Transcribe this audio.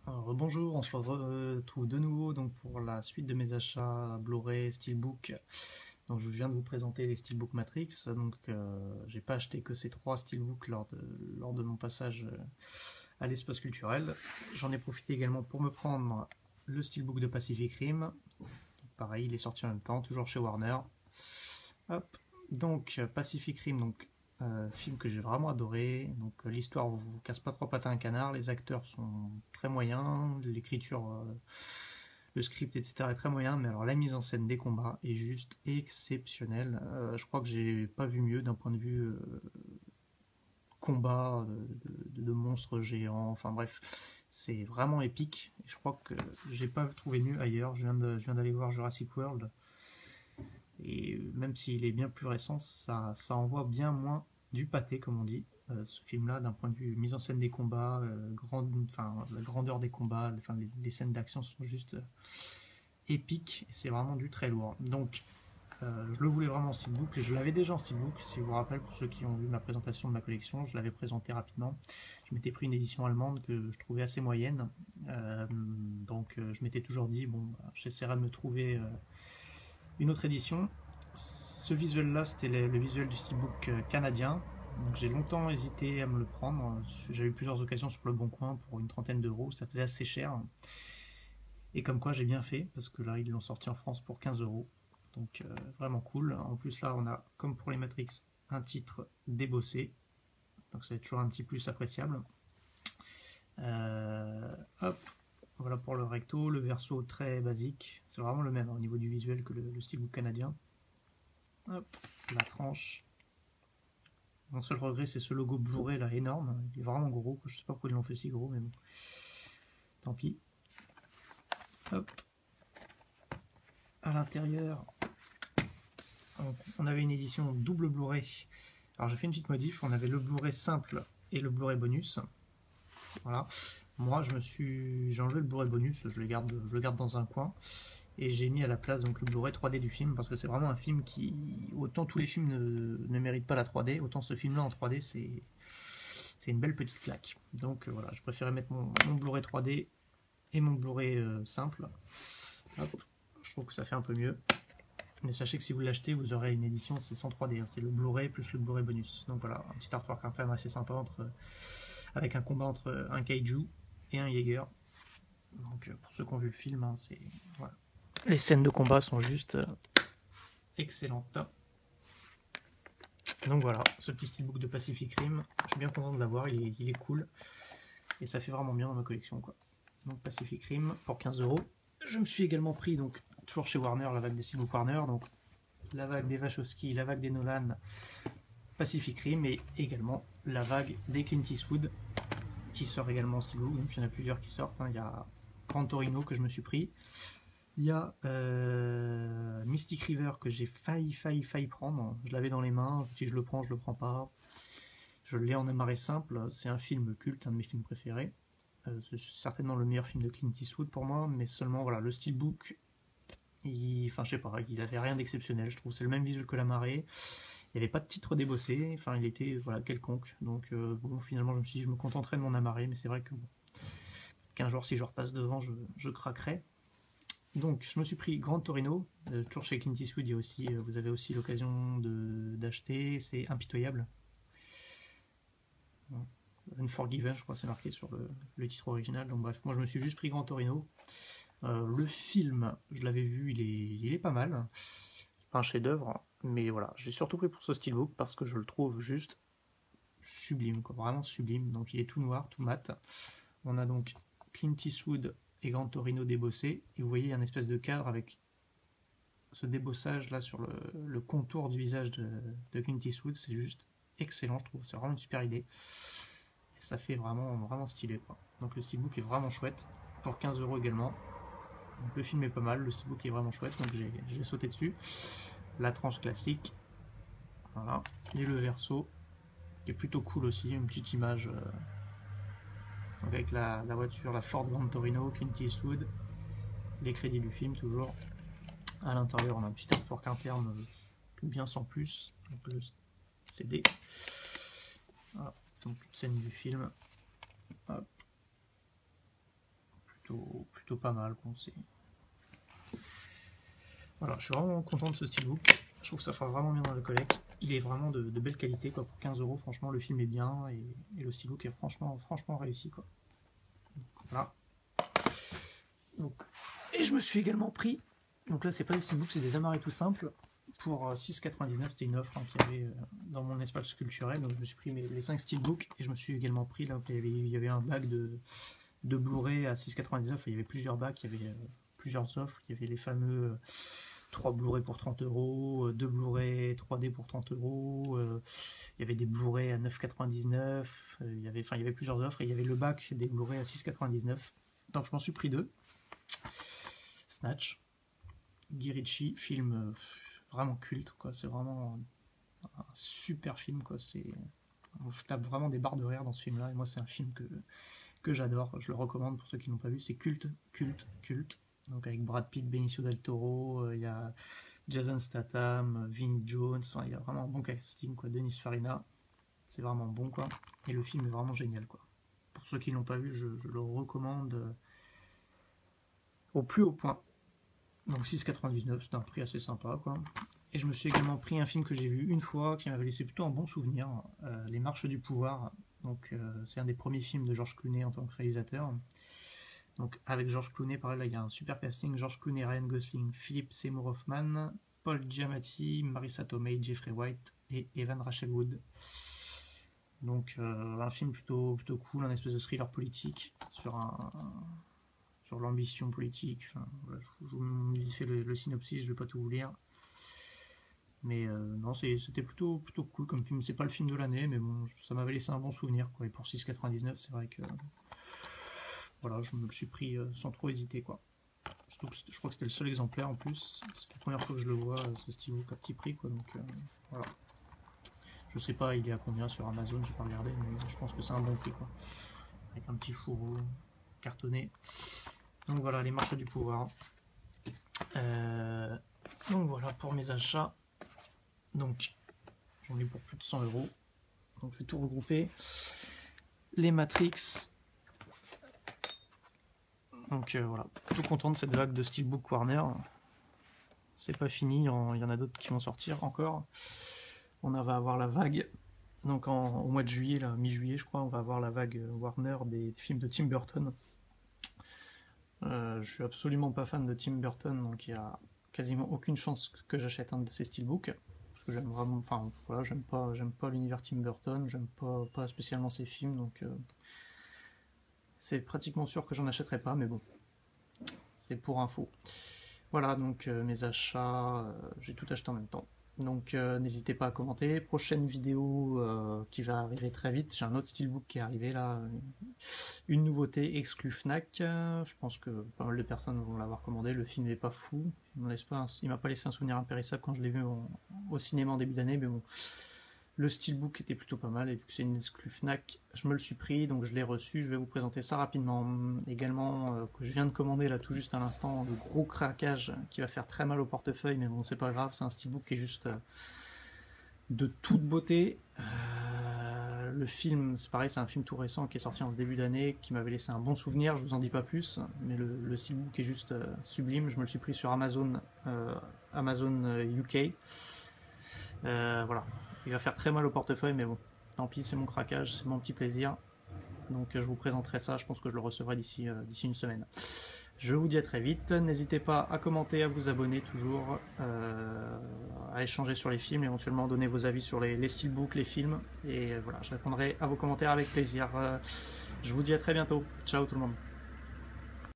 Alors, bonjour, on se retrouve de nouveau donc pour la suite de mes achats Blu-ray, Steelbook. Donc je viens de vous présenter les Steelbook Matrix. Donc j'ai pas acheté que ces trois Steelbooks lors de mon passage à l'espace culturel. J'en ai profité également pour me prendre le Steelbook de Pacific Rim. Pareil, il est sorti en même temps, toujours chez Warner. Hop. Donc Pacific Rim, donc film que j'ai vraiment adoré. Donc l'histoire vous casse pas trois pattes à un canard, les acteurs sont très moyens, l'écriture, le script, etc. est très moyen, mais alors la mise en scène des combats est juste exceptionnelle. Je crois que j'ai pas vu mieux d'un point de vue combat de monstres géants. Enfin bref, c'est vraiment épique. Et je crois que j'ai pas trouvé mieux ailleurs. Je viens d'aller voir Jurassic World. Et même s'il est bien plus récent, ça envoie bien moins du pâté, comme on dit. Ce film-là, d'un point de vue mise en scène des combats, la grandeur des combats, enfin, les scènes d'action sont juste épiques. Et c'est vraiment du très lourd. Donc, je le voulais vraiment en steelbook. Je l'avais déjà en steelbook, si vous vous rappelez, pour ceux qui ont vu ma présentation de ma collection, je l'avais présenté rapidement. Je m'étais pris une édition allemande que je trouvais assez moyenne. Je m'étais toujours dit, bon, bah, j'essaierai de me trouver une autre édition. Ce visuel-là, c'était le visuel du steelbook canadien. Donc j'ai longtemps hésité à me le prendre. J'ai eu plusieurs occasions sur le bon coin pour une trentaine d'euros. Ça faisait assez cher. Et comme quoi j'ai bien fait, parce que là ils l'ont sorti en France pour 15 euros. Donc vraiment cool. En plus là on a, comme pour les Matrix, un titre débossé. Donc c'est toujours un petit plus appréciable. Hop, voilà pour le recto, le verso très basique. C'est vraiment le même au niveau du visuel que le steelbook canadien. Hop, la tranche. Mon seul regret, c'est ce logo Blu-ray là énorme. Il est vraiment gros. Je sais pas pourquoi ils l'ont fait si gros, mais bon. Tant pis. Hop. À l'intérieur, on avait une édition double Blu-ray. Alors j'ai fait une petite modif. On avait le Blu-ray simple et le Blu-ray bonus. Voilà. Moi, j'ai enlevé le Blu-ray bonus. Je le garde dans un coin. Et j'ai mis à la place donc le Blu-ray 3D du film parce que c'est vraiment un film qui, autant tous les films ne méritent pas la 3D, autant ce film-là en 3D c'est une belle petite claque. Donc voilà, je préférais mettre mon Blu-ray 3D et mon Blu-ray simple. Hop, je trouve que ça fait un peu mieux. Mais sachez que si vous l'achetez, vous aurez une édition, c'est sans 3D, hein, c'est le Blu-ray plus le Blu-ray bonus. Donc voilà, un petit artwork interne assez sympa avec un combat entre un kaiju et un Jaeger. Donc pour ceux qui ont vu le film, hein, c'est voilà. Les scènes de combat sont juste excellentes. Donc voilà, ce petit steelbook de Pacific Rim, je suis bien content de l'avoir, il est cool. Et ça fait vraiment bien dans ma collection, quoi. Donc Pacific Rim pour 15 euros. Je me suis également pris, donc toujours chez Warner, la vague des steelbooks Warner, donc la vague des Wachowski, la vague des Nolan, Pacific Rim, et également la vague des Clint Eastwood, qui sort également en steelbook. Donc il y en a plusieurs qui sortent, hein. Il y a Gran Torino que je me suis pris. Il y a Mystic River que j'ai failli prendre. Je l'avais dans les mains. Si je le prends, je le prends pas. Je l'ai en amarré simple. C'est un film culte, un de mes films préférés. C'est certainement le meilleur film de Clint Eastwood pour moi, mais seulement voilà, le steelbook, enfin je sais pas, il avait rien d'exceptionnel. Je trouve c'est le même visuel que la marée. Il n'y avait pas de titre débossé. Enfin il était voilà quelconque. Donc bon finalement je me suis dit je me contenterai de mon amarré, mais c'est vrai que bon, qu'un jour si je repasse devant je craquerai. Donc, je me suis pris Gran Torino, toujours chez Clint Eastwood, vous avez aussi l'occasion d'acheter, c'est Impitoyable. Unforgiven, je crois que c'est marqué sur le titre original. Donc bref, moi je me suis juste pris Gran Torino. Le film, je l'avais vu, il est pas mal. C'est pas un chef-d'œuvre, mais voilà, j'ai surtout pris pour ce steelbook parce que je le trouve juste sublime, quoi, vraiment sublime. Donc il est tout noir, tout mat. On a donc Clint Eastwood et Gran Torino débossé, et vous voyez, il y a une espèce de cadre avec ce débossage là sur le contour du visage de Clint Eastwood, c'est juste excellent, je trouve. C'est vraiment une super idée. Et ça fait vraiment stylé, quoi. Donc le steelbook est vraiment chouette. Pour 15 euros également. Donc le film est pas mal, le steelbook est vraiment chouette, donc j'ai sauté dessus. La tranche classique. Voilà. Et le verso, qui est plutôt cool aussi, une petite image donc avec la voiture, la Ford Gran Torino, Clint Eastwood, les crédits du film toujours. À l'intérieur, on a un petit artwork interne, tout bien sans plus. Donc le CD. Voilà, donc toute scène du film. Hop. plutôt pas mal. Bon, voilà, je suis vraiment content de ce steelbook. Je trouve que ça fera vraiment bien dans le collecte. Il est vraiment de belle qualité, quoi. Pour 15 €, franchement, le film est bien et le steelbook est franchement réussi, quoi. Voilà. Donc, et je me suis également pris, donc là c'est pas des steelbooks, c'est des amarres tout simples. Pour 6,99 €, c'était une offre qu'il y avait dans mon espace culturel. Donc je me suis pris les 5 steelbooks et je me suis également pris, là, il y avait un bac de Blu-ray à 6,99 €. Il y avait plusieurs bacs, il y avait plusieurs offres. Il y avait les fameux 3 Blu-ray pour 30 €, 2 Blu-ray 3D pour 30 €, il y avait des Blu-ray à 9,99 €, il y avait plusieurs offres, et il y avait le bac des Blu-ray à 6,99 €. Donc je m'en suis pris 2. Snatch, Guy Ritchie, film vraiment culte, quoi. C'est vraiment un super film, quoi. On tape vraiment des barres de rire dans ce film-là, et moi c'est un film que j'adore, je le recommande pour ceux qui n'ont pas vu. C'est culte. Donc avec Brad Pitt, Benicio del Toro, il y a Jason Statham, Vin Jones, il y a vraiment un bon casting, quoi. Denis Farina, c'est vraiment bon, quoi. Et le film est vraiment génial, quoi. Pour ceux qui ne l'ont pas vu, je le recommande au plus haut point. Donc 6,99 €, c'est un prix assez sympa, quoi. Et je me suis également pris un film que j'ai vu une fois, qui m'avait laissé plutôt un bon souvenir, Les Marches du Pouvoir. Donc c'est un des premiers films de George Clooney en tant que réalisateur. Donc avec George Clooney, pareil, là il y a un super casting: George Clooney, Ryan Gosling, Philip Seymour Hoffman, Paul Giamatti, Marissa Tomei, Jeffrey White et Evan Rachel Wood. Donc un film plutôt cool, un espèce de thriller politique sur l'ambition politique. Enfin, voilà, je vous fais le synopsis, je vais pas tout vous lire. Mais non, c'était plutôt cool comme film. C'est pas le film de l'année, mais bon, ça m'avait laissé un bon souvenir, quoi. Et pour 6,99 €, c'est vrai que voilà, je me le suis pris sans trop hésiter, quoi. Surtout que je crois que c'était le seul exemplaire en plus. C'est la première fois que je le vois, ce steelbook à petit prix, quoi. Donc voilà. Je sais pas, il est à combien sur Amazon, j'ai pas regardé, mais je pense que c'est un bon prix, quoi. Avec un petit fourreau cartonné. Donc voilà, Les Marches du Pouvoir. Donc voilà pour mes achats. Donc j'en ai pour plus de 100 €. Donc je vais tout regrouper. Les Matrix. Donc voilà, plutôt content de cette vague de steelbook Warner. C'est pas fini, il y en a d'autres qui vont sortir encore. On va avoir la vague, donc au mois de juillet, là, mi-juillet je crois, on va avoir la vague Warner des films de Tim Burton. Je suis absolument pas fan de Tim Burton, donc il y a quasiment aucune chance que j'achète un de ces steelbooks, parce que j'aime vraiment, enfin voilà, j'aime pas l'univers Tim Burton, j'aime pas spécialement ses films, donc c'est pratiquement sûr que j'en achèterai pas, mais bon, c'est pour info. Voilà, donc mes achats, j'ai tout acheté en même temps. Donc n'hésitez pas à commenter. Prochaine vidéo qui va arriver très vite. J'ai un autre steelbook qui est arrivé là. Une nouveauté exclue Fnac. Je pense que pas mal de personnes vont l'avoir commandé. Le film n'est pas fou. Il m'a pas laissé un souvenir impérissable quand je l'ai vu au cinéma en début d'année. Mais bon, le steelbook était plutôt pas mal. Et vu que c'est une exclue Fnac, je me le suis pris. Donc je l'ai reçu. Je vais vous présenter ça rapidement. Également, que je viens de commander là tout juste à l'instant, le gros craquage qui va faire très mal au portefeuille. Mais bon, c'est pas grave. C'est un steelbook qui est juste de toute beauté. Le film, c'est pareil, c'est un film tout récent qui est sorti en ce début d'année, qui m'avait laissé un bon souvenir, je vous en dis pas plus, mais le steelbook est juste sublime. Je me le suis pris sur Amazon UK. Voilà, il va faire très mal au portefeuille, mais bon, tant pis, c'est mon craquage, c'est mon petit plaisir. Donc je vous présenterai ça, je pense que je le recevrai d'ici une semaine. Je vous dis à très vite, n'hésitez pas à commenter, à vous abonner toujours, à échanger sur les films, éventuellement donner vos avis sur les steelbooks, les films, et voilà, je répondrai à vos commentaires avec plaisir. Je vous dis à très bientôt, ciao tout le monde.